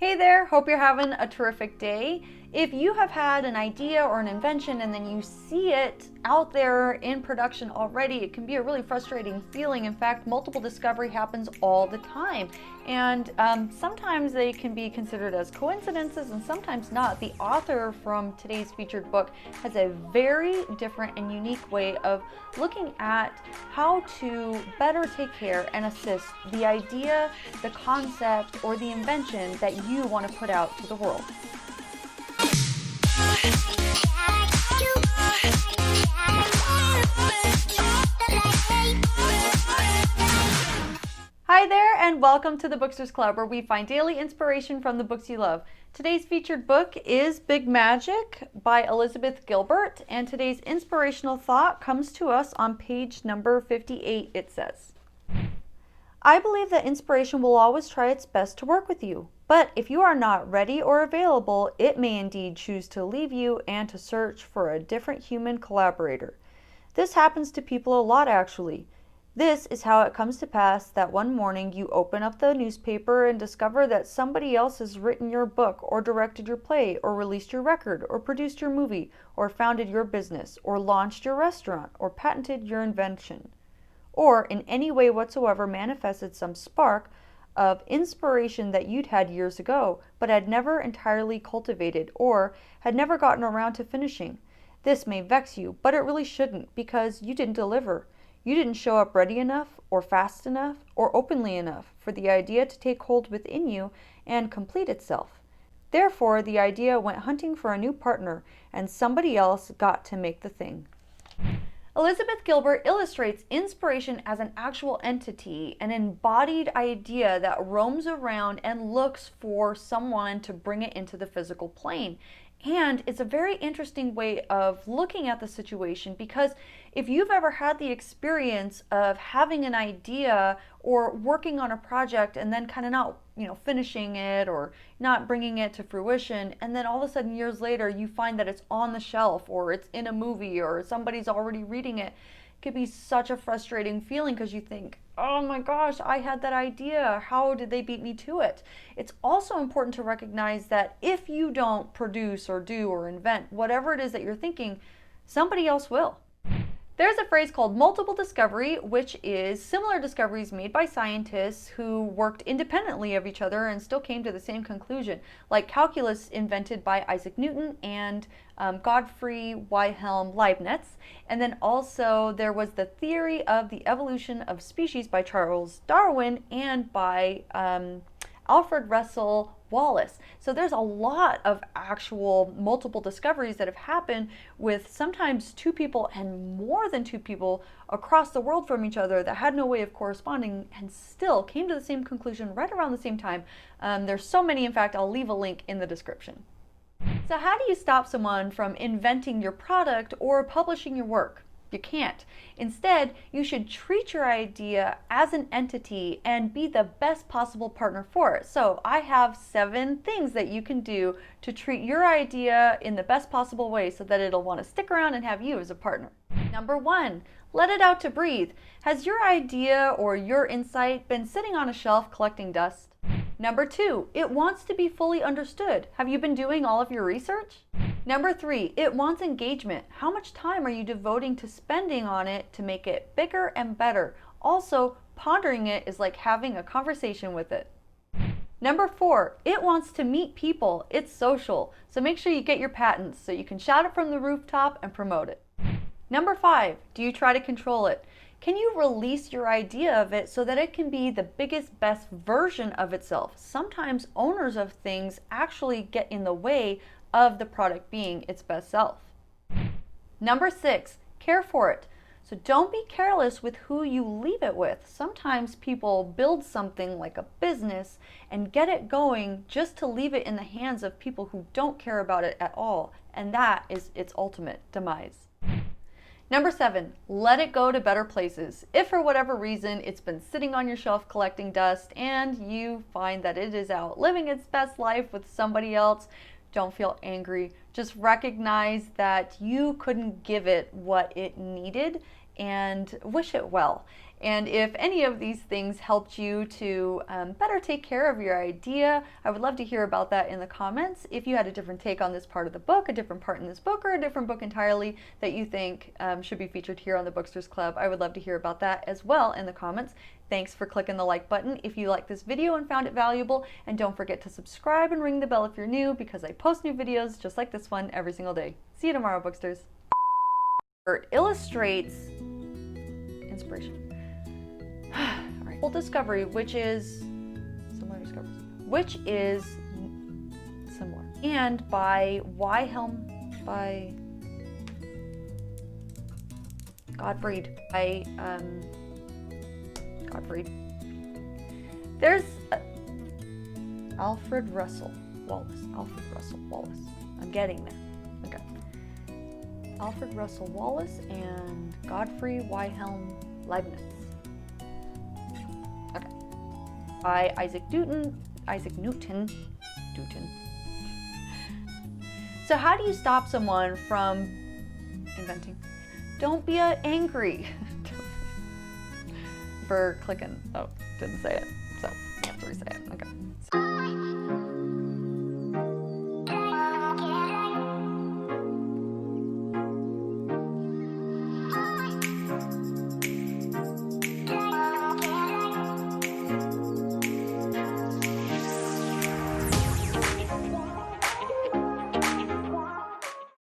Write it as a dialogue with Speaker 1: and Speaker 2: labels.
Speaker 1: Hey there, hope you're having a terrific day. If you have had an idea or an invention and then you see it out there in production already, it can be a really frustrating feeling. In fact, multiple discovery happens all the time. And sometimes they can be considered as coincidences and sometimes not. The author from today's featured book has a very different and unique way of looking at how to better take care and assist the idea, the concept, or the invention that you want to put out to the world. Hi there, and welcome to the Booksters Club, where we find daily inspiration from the books you love. Today's featured book is Big Magic by Elizabeth Gilbert, and today's inspirational thought comes to us on page number 58. It says, I believe that inspiration will always try its best to work with you, but if you are not ready or available, it may indeed choose to leave you and to search for a different human collaborator. This happens to people a lot, actually. This is how it comes to pass that one morning you open up the newspaper and discover that somebody else has written your book or directed your play or released your record or produced your movie or founded your business or launched your restaurant or patented your invention, or in any way whatsoever manifested some spark of inspiration that you'd had years ago but had never entirely cultivated or had never gotten around to finishing. This may vex you, but it really shouldn't, because you didn't deliver. You didn't show up ready enough or fast enough or openly enough for the idea to take hold within you and complete itself. Therefore, the idea went hunting for a new partner, and somebody else got to make the thing. Elizabeth Gilbert illustrates inspiration as an actual entity, an embodied idea that roams around and looks for someone to bring it into the physical plane. And it's a very interesting way of looking at the situation, because if you've ever had the experience of having an idea or working on a project and then kind of not, finishing it or not bringing it to fruition, and then all of a sudden years later you find that it's on the shelf or it's in a movie or somebody's already reading it, could be such a frustrating feeling because you think, oh my gosh, I had that idea. How did they beat me to it? It's also important to recognize that if you don't produce or do or invent whatever it is that you're thinking, somebody else will. There's a phrase called multiple discovery, which is similar discoveries made by scientists who worked independently of each other and still came to the same conclusion, like calculus invented by Isaac Newton and Godfrey Wilhelm Leibniz. And then also there was the theory of the evolution of species by Charles Darwin and by Alfred Russel Wallace. So there's a lot of actual multiple discoveries that have happened with sometimes two people and more than two people across the world from each other that had no way of corresponding and still came to the same conclusion right around the same time. There's so many, in fact, I'll leave a link in the description. So how do you stop someone from inventing your product or publishing your work? You can't. Instead, you should treat your idea as an entity and be the best possible partner for it. So I have 7 things that you can do to treat your idea in the best possible way so that it'll want to stick around and have you as a partner. Number 1, let it out to breathe. Has your idea or your insight been sitting on a shelf collecting dust? Number 2, it wants to be fully understood. Have you been doing all of your research? Number 3, it wants engagement. How much time are you devoting to spending on it to make it bigger and better? Also, pondering it is like having a conversation with it. Number 4, it wants to meet people. It's social. So make sure you get your patents so you can shout it from the rooftop and promote it. Number 5, do you try to control it? Can you release your idea of it so that it can be the biggest, best version of itself? Sometimes owners of things actually get in the way of the product being its best self. Number 6, care for it. So don't be careless with who you leave it with. Sometimes people build something like a business and get it going just to leave it in the hands of people who don't care about it at all, and that is its ultimate demise. Number 7, let it go to better places. If for whatever reason it's been sitting on your shelf collecting dust and you find that it is out living its best life with somebody else, don't feel angry. Just recognize that you couldn't give it what it needed and wish it well. And if any of these things helped you to better take care of your idea, I would love to hear about that in the comments. If you had a different take on this part of the book, a different part in this book, or a different book entirely that you think should be featured here on the Booksters Club, I would love to hear about that as well in the comments. Thanks for clicking the like button if you liked this video and found it valuable, and don't forget to subscribe and ring the bell if you're new, because I post new videos just like this one every single day. See you tomorrow, Booksters. It illustrates inspiration. All right. Full discovery, which is similar discoveries, which is similar, and by by Gottfried. Gottfried. There's Alfred Russel Wallace. Alfred Russel Wallace. I'm getting there. Okay. Alfred Russel Wallace and Godfrey Wilhelm Leibniz. Okay. By Isaac Newton. So how do you stop someone from inventing? Don't be angry for clicking. Oh, didn't say it. So I have to re-say it. Okay.